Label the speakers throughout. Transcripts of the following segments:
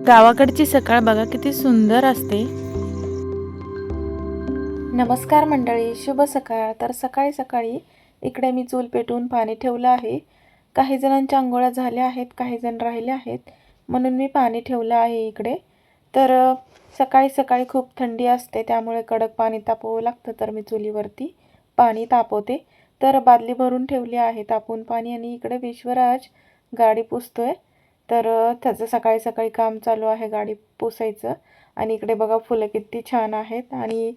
Speaker 1: गावाकडची सकाळ बघा किती सुंदर असते। नमस्कार मंडळी, शुभ सकाळ। तर सकाळी सकाळी इकडे मी चूल पेटवून पाणी ठेवलं आहे। काही जणांच्या अंघोळ्या झाल्या आहेत, काही जण राहिले आहेत, म्हणून मी पाणी ठेवलं आहे इकडे। तर सकाळी सकाळी खूप थंडी असते, त्यामुळे कडक पाणी तापवावं लागतं। तर मी चुलीवरती पाणी तापवते। तर बादली भरून ठेवली आहे तापवून पाणी, आणि इकडे विश्वराज गाडी पुसतोय। तर त्याचं सकाळी सकाळी काम चालू आहे गाडी पुसायचं। आणि इकडे बघा फुलं किती छान आहेत। आणि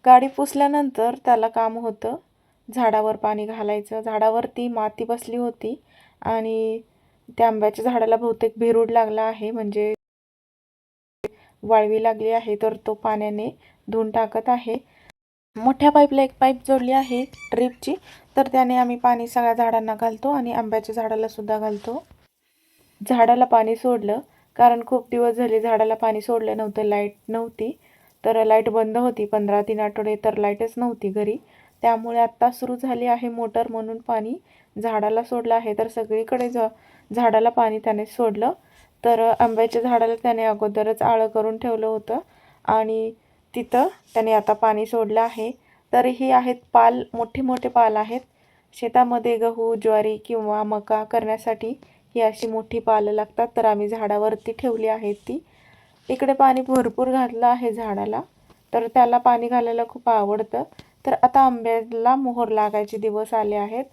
Speaker 1: गाडी पुसल्यानंतर त्याला काम होतं झाडावर पाणी घालायचं। झाडावरती माती बसली होती आणि त्या आंब्याच्या झाडाला बहुतेक भेरूड लागला आहे, म्हणजे वाळवी लागली आहे। तर तो पाण्याने धुवून टाकत आहे। मोठ्या पाईपला एक पाईप जोडली आहे ड्रिपची, तर त्याने आम्ही पाणी सगळ्या झाडांना घालतो आणि आंब्याच्या झाडाला सुद्धा घालतो। झाडाला पाणी सोडलं कारण खूप दिवस झाले झाडाला पाणी सोडलं नव्हतं, लाईट नव्हती। तर लाईट बंद होती 15-3 आठवडे, तर लाईटच नव्हती घरी। त्यामुळे आत्ता सुरू झाली आहे मोटर, म्हणून पाणी झाडाला सोडलं आहे। तर सगळीकडे झाडाला पाणी त्याने सोडलं। तर आंब्याच्या झाडाला त्याने अगोदरच आळं करून ठेवलं होतं आणि तिथं त्याने आता पाणी सोडलं आहे। तर ही आहेत पाल, मोठे मोठे पाल आहेत। शेतामध्ये गहू, ज्वारी किंवा मका करण्यासाठी ही अशी मोठी पालं लागतात। तर आम्ही झाडावरती ठेवली आहेत ती। इकडे पाणी भरपूर घातलं आहे झाडाला, तर त्याला पाणी घालायला खूप आवडतं। तर आता आंब्याला मोहर लागायचे दिवस आले आहेत।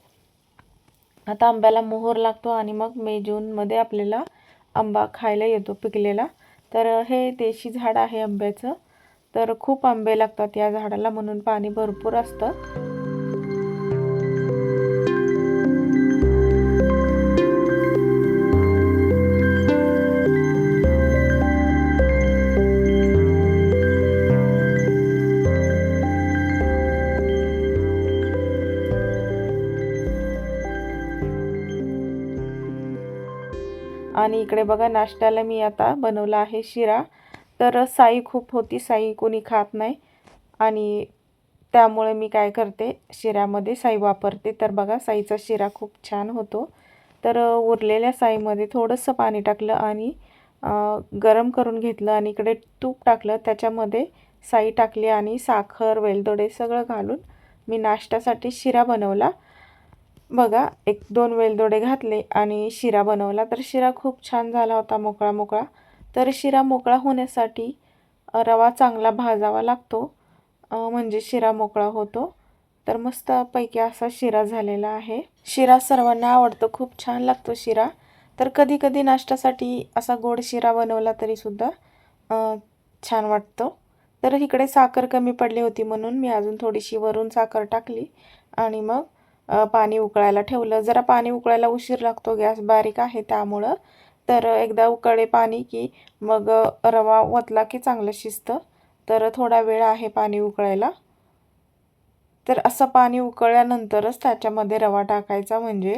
Speaker 1: आता आंब्याला मोहर लागतो आणि मग मे जूनमध्ये आपल्याला आंबा खायला येतो पिकलेला। तर हे देशी झाड आहे आंब्याचं, तर खूप आंबे लागतात या झाडाला, म्हणून पाणी भरपूर असतं। आणि इकडे बघा नाश्त्याला मी आता बनवला आहे शिरा। तर साई खूप होती, साई कोणी खात नाही, आणि त्यामुळे मी काय करते, शिऱ्यामध्ये साई वापरते। तर बघा साईचा शिरा खूप छान होतो। तर उरलेल्या साईमध्ये थोडंसं पाणी टाकलं आणि गरम करून घेतलं, आणि इकडे तूप टाकलं, त्याच्यामध्ये साई टाकली आणि साखर, वेलदोडे सगळं घालून मी नाश्त्यासाठी शिरा बनवला। बघा 1-2 वेलदोडे घातले आणि शिरा बनवला। तर शिरा खूप छान झाला होता, मोकळा मोकळा। तर शिरा मोकळा होण्यासाठी रवा चांगला भाजावा लागतो, म्हणजे शिरा मोकळा होतो। तर मस्तपैकी असा शिरा झालेला आहे। शिरा सर्वांना आवडतो, खूप छान लागतो शिरा। तर कधी कधी नाश्त्यासाठी असा गोड शिरा बनवला तरी सुद्धा छान वाटतो। तर इकडे साखर कमी पडली होती, म्हणून मी अजून थोडीशी वरून साखर टाकली आणि मग पाणी उकळायला ठेवलं। जरा पाणी उकळायला उशीर लागतो, गॅस बारीक आहे त्यामुळं। तर एकदा उकळले पाणी की मग रवा ओतला की चांगलं शिजतं। तर थोडा वेळ आहे पाणी उकळायला। तर असं पाणी उकळल्यानंतरच त्याच्यामध्ये रवा टाकायचा, म्हणजे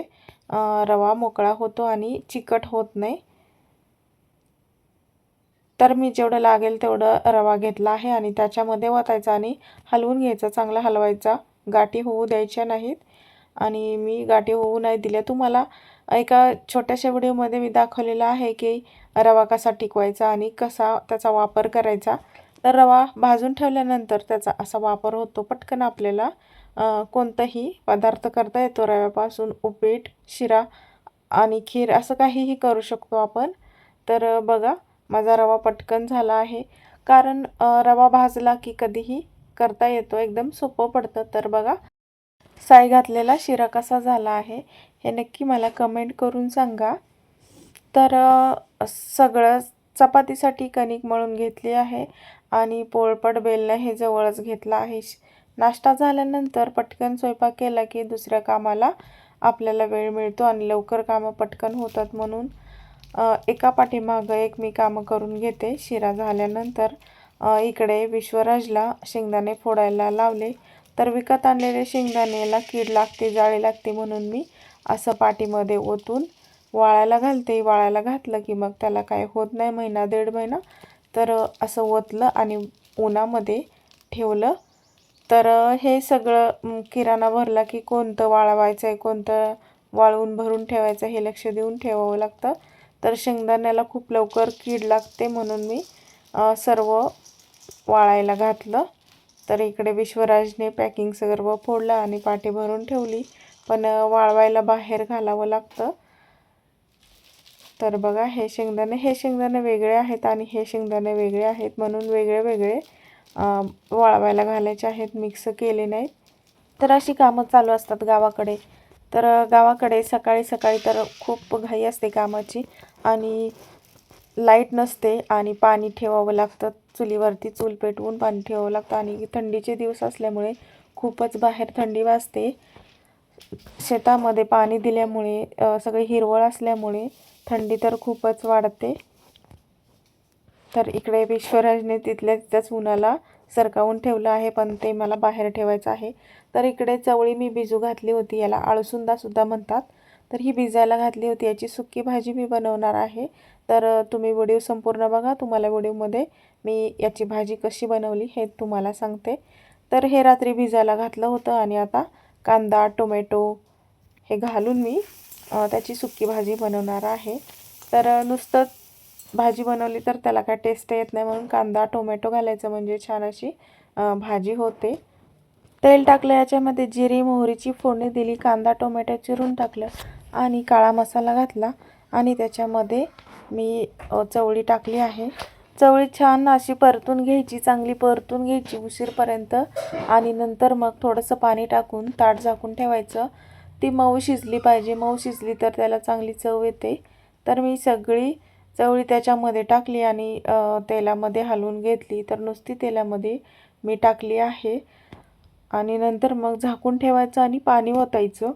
Speaker 1: रवा मोकळा होतो आणि चिकट होत नाही। तर मी जेवढं लागेल तेवढं रवा घेतला आहे आणि त्याच्यामध्ये ओतायचा आणि हलवून घ्यायचा, चांगला हलवायचा, गाठी होऊ द्यायच्या नाहीत। आणि मी गाठी होऊ नाही दिल्या। तुम्हाला एका छोट्याशा व्हिडिओमध्ये मी दाखवलेलं आहे की रवा कसा टिकवायचा आणि कसा त्याचा वापर करायचा। तर रवा भाजून ठेवल्यानंतर त्याचा असा वापर होतो, पटकन आपल्याला कोणताही पदार्थ करता येतो रव्यापासून। उपीट, शिरा आणि खीर असं काहीही करू शकतो आपण। तर बघा माझा रवा पटकन झाला आहे, कारण रवा भाजला की कधीही करता येतो, एकदम सोपं पडतं। तर बघा साई घातलेला शिरा कसा झाला आहे हे नक्की मला कमेंट करून सांगा। तर सगळं चपातीसाठी कणिक मळून घेतली आहे आणि पोळपट बेलणं हे जवळच घेतलं आहे। नाश्ता झाल्यानंतर पटकन स्वयंपाक केला की दुसऱ्या कामाला आपल्याला वेळ मिळतो आणि लवकर कामं पटकन होतात, म्हणून एका पाठीमागं एक मी कामं करून घेते। शिरा झाल्यानंतर इकडे विश्वराजला शेंगदाणे फोडायला लावले। तर विकत आणलेले शेंगदाण्याला कीड लागते, जाळी लागते, म्हणून मी असं पाटीमध्ये ओतून वाळायला घालते। वाळायला घातलं की मग त्याला काय होत नाही, 1-1.5 महिना। तर असं ओतलं आणि उन्हामध्ये ठेवलं। तर हे सगळं किराणा भरला की कोणतं वाळवायचं आहे, कोणतं वाळवून भरून ठेवायचं हे लक्ष देऊन ठेवावं लागतं। तर शेंगदाण्याला खूप लवकर कीड लागते, म्हणून मी सर्व वाळायला घातलं. तर इकडे विश्वराजने पॅकिंग सर्व फोडलं आणि पाटी भरून ठेवली, पण वाळवायला बाहेर घालावं लागतं. तर बघा हे शेंगदाणे वेगळे आहेत आणि हे शेंगदाणे वेगळे आहेत, म्हणून वेगळे वेगळे वाळवायला घालायचे आहेत, मिक्स केले नाहीत. तर अशी कामं चालू असतात गावाकडे. तर गावाकडे सकाळी सकाळी तर खूप घाई असते कामाची आणि लाईट नसते आणि पाणी ठेवावं लागतं चुलीवरती, चूल पेटवून पाणी ठेवावं लागतं आणि थंडीचे दिवस असल्यामुळे खूपच बाहेर थंडी वाजते. शेतामध्ये पाणी दिल्यामुळे सगळे हिरवळ असल्यामुळे थंडी तर खूपच वाढते. तर इकडे विश्वराजने तिथल्या तिथंच उन्हाला सरकावून ठेवलं आहे, पण ते मला बाहेर ठेवायचं आहे. तर इकडे चवळी मी भिजू घातली होती, याला आळसुंदासुद्धा म्हणतात. तर ही भिजायला घातली होती, याची सुकी भाजी मी बनवणार आहे. तर तुम्ही व्हिडिओ संपूर्ण बघा, तुम्हाला व्हिडिओमध्ये मी याची भाजी कशी बनवली हे तुम्हाला सांगते. तर हे रात्री भिजायला घातलं होतं आणि आता कांदा टोमॅटो हे घालून मी त्याची सुकी भाजी बनवणार आहे. तर नुसतं भाजी बनवली तर त्याला काय टेस्ट येत नाही, म्हणून कांदा टोमॅटो घालायचं म्हणजे छान अशी भाजी होते. तेल टाकलं, याच्यामध्ये जिरी मोहरीची फोडणी दिली, कांदा टोमॅटो चिरून टाकलं आणि काळा मसाला घातला आणि त्याच्यामध्ये मी चवळी टाकली आहे. चवळी छान अशी परतून घ्यायची, चांगली परतून घ्यायची उशीरपर्यंत आणि नंतर मग थोडंसं पाणी टाकून ताट झाकून ठेवायचं. ती मऊ शिजली पाहिजे, मऊ शिजली तर त्याला चांगली चव येते. तर मी सगळी चवळी त्याच्यामध्ये टाकली आणि तेलामध्ये हलवून घेतली. तर नुसती तेलामध्ये मी टाकली आहे आणि नंतर मग झाकून ठेवायचं आणि पाणी ओतायचं.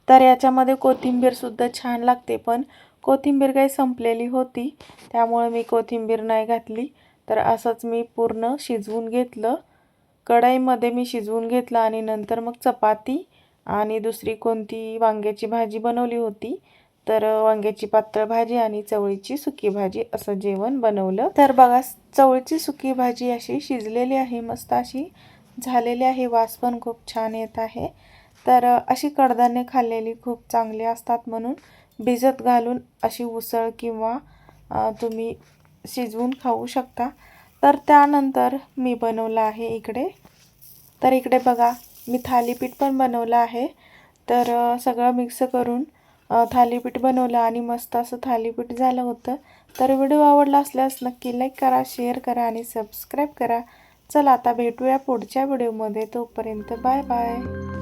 Speaker 1: तर याच्यामध्ये कोथिंबीरसुद्धा छान लागते, पण कोथिंबीर काही संपलेली होती, त्यामुळे मी कोथिंबीर नाही घातली. तर असंच मी पूर्ण शिजवून घेतलं, कढईमध्ये मी शिजवून घेतलं आणि नंतर मग चपाती आणि दुसरी कोणती वांग्याची भाजी बनवली होती. तर वांग्याची पातळ भाजी आणि चवळीची सुकी भाजी असं जेवण बनवलं. तर बघा चवळीची सुकी भाजी अशी शिजलेली आहे, मस्त अशी झालेली आहे, वास पण खूप छान येत आहे. तर अशी कडधान्ये खाल्लेली खूप चांगली असतात, म्हणून भिजत घालून अशी उसळ किंवा तुम्ही शिजवून खाऊ शकता. तर त्यानंतर मी बनवलं आहे इकडे. तर इकडे बघा मी थालीपीठ पण बनवलं आहे. तर सगळं मिक्स करून थालीपीठ बनवलं आणि मस्त असं थालीपीठ झालं होतं. तर व्हिडिओ आवडला असल्यास नक्की लाईक करा, शेअर करा आणि सबस्क्राईब करा. चला आता भेटूया पुढच्या व्हिडिओमध्ये. तोपर्यंत बाय बाय.